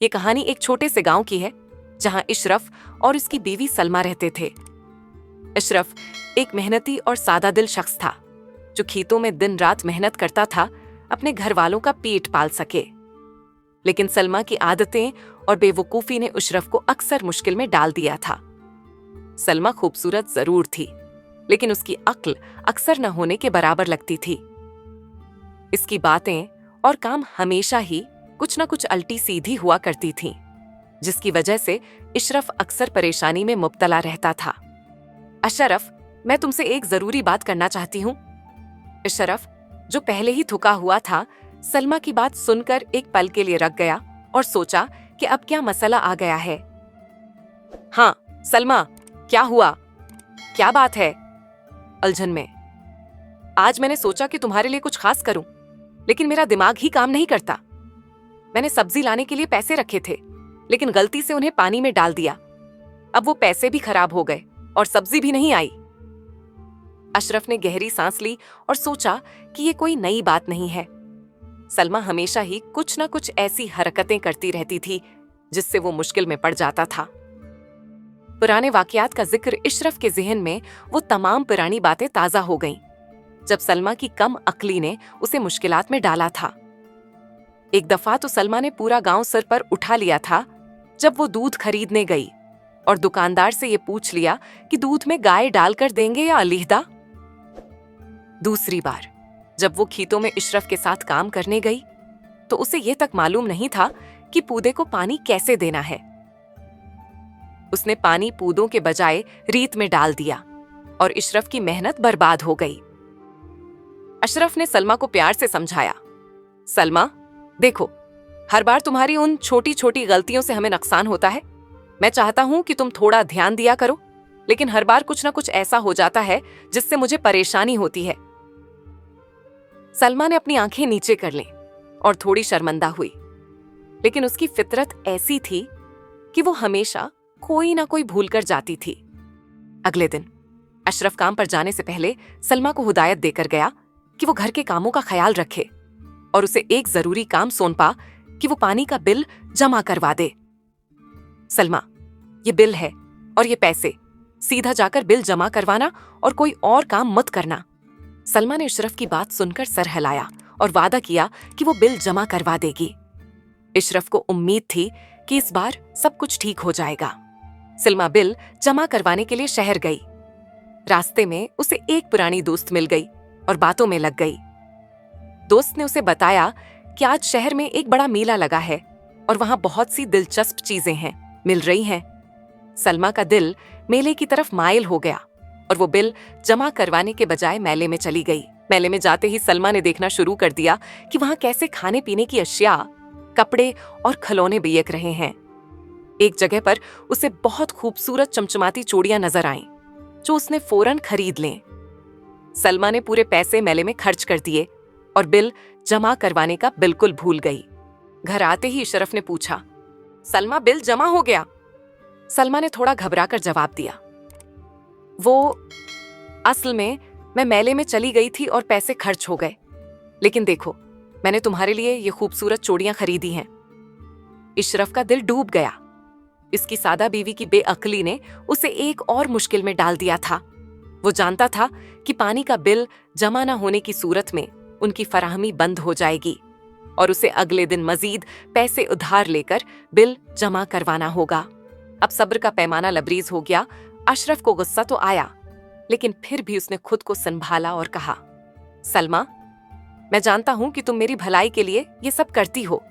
ये कहानी एक छोटे से गांव की है जहां इशरफ और उसकी बीवी सलमा रहते थे। इशरफ एक मेहनती और सादा दिल शख्स था जो खेतों में दिन रात मेहनत करता था अपने घर वालों का पेट पाल सके। लेकिन सलमा की आदतें और बेवकूफी ने इशरफ को अक्सर मुश्किल में डाल दिया था। सलमा खूबसूरत जरूर थी, लेकिन उसकी अक्ल अक्सर न होने के बराबर लगती थी। इसकी बातें और काम हमेशा ही कुछ न कुछ अल्टी सीधी हुआ करती थीं, जिसकी वजह से इशरफ अक्सर परेशानी में मुब्तला रहता था। अशरफ, मैं तुमसे एक जरूरी बात करना चाहती हूँ। इशरफ, जो पहले ही थका हुआ था, सलमा की बात सुनकर एक पल के लिए रख गया और सोचा कि अब क्या मसला आ गया है। हाँ सलमा, क्या हुआ? क्या बात है? उलझन में। आज मैंने सोचा कि तुम्हारे लिए कुछ खास करूं, लेकिन मेरा दिमाग ही काम नहीं करता। मैंने सब्जी लाने के लिए पैसे रखे थे, लेकिन गलती से उन्हें पानी में डाल दिया। अब वो पैसे भी खराब हो गए और सब्जी भी नहीं आई। अशरफ ने गहरी सांस ली और सोचा कि ये कोई नई बात नहीं है। सलमा हमेशा ही कुछ न कुछ ऐसी हरकतें करती रहती थी जिससे वो मुश्किल में पड़ जाता था। पुराने वाकयात का जिक्र इशरफ के ज़हन में वो तमाम पुरानी बातें ताजा हो गईं, जब सलमा की कम अक्ली ने उसे मुश्किलात में डाला था। एक दफा तो सलमा ने पूरा गांव सर पर उठा लिया था जब वो दूध खरीदने गई और दुकानदार से ये पूछ लिया कि दूध में गाय डालकर देंगे या अलहीदा। दूसरी बार जब वो खेतों में इशरफ के साथ काम करने गई तो उसे ये तक मालूम नहीं था कि पौधे को पानी कैसे देना है। उसने पानी पौधों के बजाय रीत में डाल दिया और इशरफ की मेहनत बर्बाद हो गई। अशरफ ने सलमा को प्यार से समझाया, सलमा देखो, हर बार तुम्हारी उन छोटी छोटी गलतियों से हमें नुकसान होता है। मैं चाहता हूं कि तुम थोड़ा ध्यान दिया करो, लेकिन हर बार कुछ ना कुछ ऐसा हो जाता है जिससे मुझे परेशानी होती है। सलमा ने अपनी आंखें नीचे कर लीं और थोड़ी शर्मिंदा हुई, लेकिन उसकी फितरत ऐसी थी कि वो हमेशा कोई ना कोई भूल कर जाती थी। अगले दिन अशरफ काम पर जाने से पहले सलमा को हिदायत देकर गया कि वो घर के कामों का ख्याल रखे और उसे एक जरूरी काम सौंपा कि वो पानी का बिल जमा करवा दे। सलमा, ये बिल है और ये पैसे, सीधा जाकर बिल जमा करवाना और कोई और काम मत करना। सलमा ने इशरफ की बात सुनकर सर हिलाया और वादा किया कि वो बिल जमा करवा देगी। इशरफ को उम्मीद थी कि इस बार सब कुछ ठीक हो जाएगा। सलमा बिल जमा करवाने के लिए शहर गई। रास्ते में उसे एक पुरानी दोस्त मिल गई और बातों में लग गई। दोस्त ने उसे बताया कि आज शहर में एक बड़ा मेला लगा है और वहां बहुत सी दिलचस्प चीजें मिल रही हैं। सलमा का दिल मेले की तरफ माइल हो गया और वो बिल जमा करवाने के बजाय मेले में चली गई। मेले में जाते ही सलमा ने देखना शुरू कर दिया कि वहां कैसे खाने पीने की अशिया, कपड़े और खिलौने बिक रहे हैं। एक जगह पर उसे बहुत खूबसूरत चमचमाती चूड़ियां नजर आईं, जो उसने फौरन खरीद लें। सलमा ने पूरे पैसे मेले में खर्च कर दिए और बिल जमा करवाने का बिल्कुल भूल गई। घर आते ही इशरफ ने पूछा, सलमा बिल जमा हो गया? सलमा ने थोड़ा घबराकर जवाब दिया, वो असल में मैं मेले में चली गई थी और पैसे खर्च हो गए, लेकिन देखो मैंने तुम्हारे लिए ये खूबसूरत चूड़ियां खरीदी हैं। इशरफ का दिल डूब गया। इसकी सादा बीवी की बेअक्ली ने उसे एक और मुश्किल में डाल दिया था। वो जानता था कि पानी का बिल जमा न होने की सूरत में उनकी फराहमी बंद हो जाएगी और उसे अगले दिन मजीद पैसे उधार लेकर बिल जमा करवाना होगा। अब सब्र का पैमाना लबरीज हो गया। अशरफ को गुस्सा तो आया, लेकिन फिर भी उसने खुद को संभाला और कहा, सलमा, मैं जानता हूं कि तुम मेरी भलाई के लिए ये सब करती हो,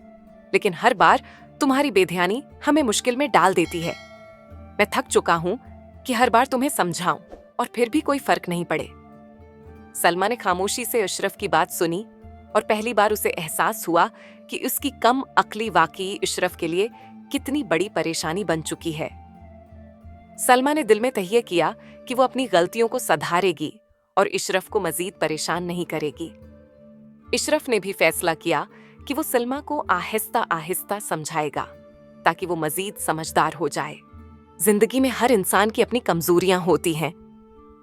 लेकिन हर बार तुम्हारी बेध्यानी हमें मुश्किल में डाल देती है। मैं थक चुका हूं कि हर बार तुम्हें समझाऊं और फिर भी कोई फर्क नहीं पड़े। सलमा ने खामोशी से इशरफ की बात सुनी और पहली बार उसे एहसास हुआ कि उसकी कम अक्ली वाकई इशरफ के लिए कितनी बड़ी परेशानी बन चुकी है। सलमा ने दिल में तहैया किया कि वो अपनी गलतियों को सुधारेगी और इशरफ को मजीद परेशान नहीं करेगी। इशरफ ने भी फैसला किया कि वो सलमा को आहिस्ता आहिस्ता समझाएगा ताकि वो मजीद समझदार हो जाए। जिंदगी में हर इंसान की अपनी कमजोरियां होती हैं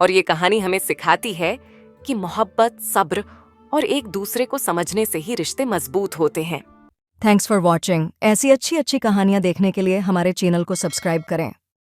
और ये कहानी हमें सिखाती है कि मोहब्बत, सब्र और एक दूसरे को समझने से ही रिश्ते मजबूत होते हैं। Thanks for watching. ऐसी अच्छी अच्छी कहानियाँ देखने के लिए हमारे चैनल को सब्सक्राइब करें।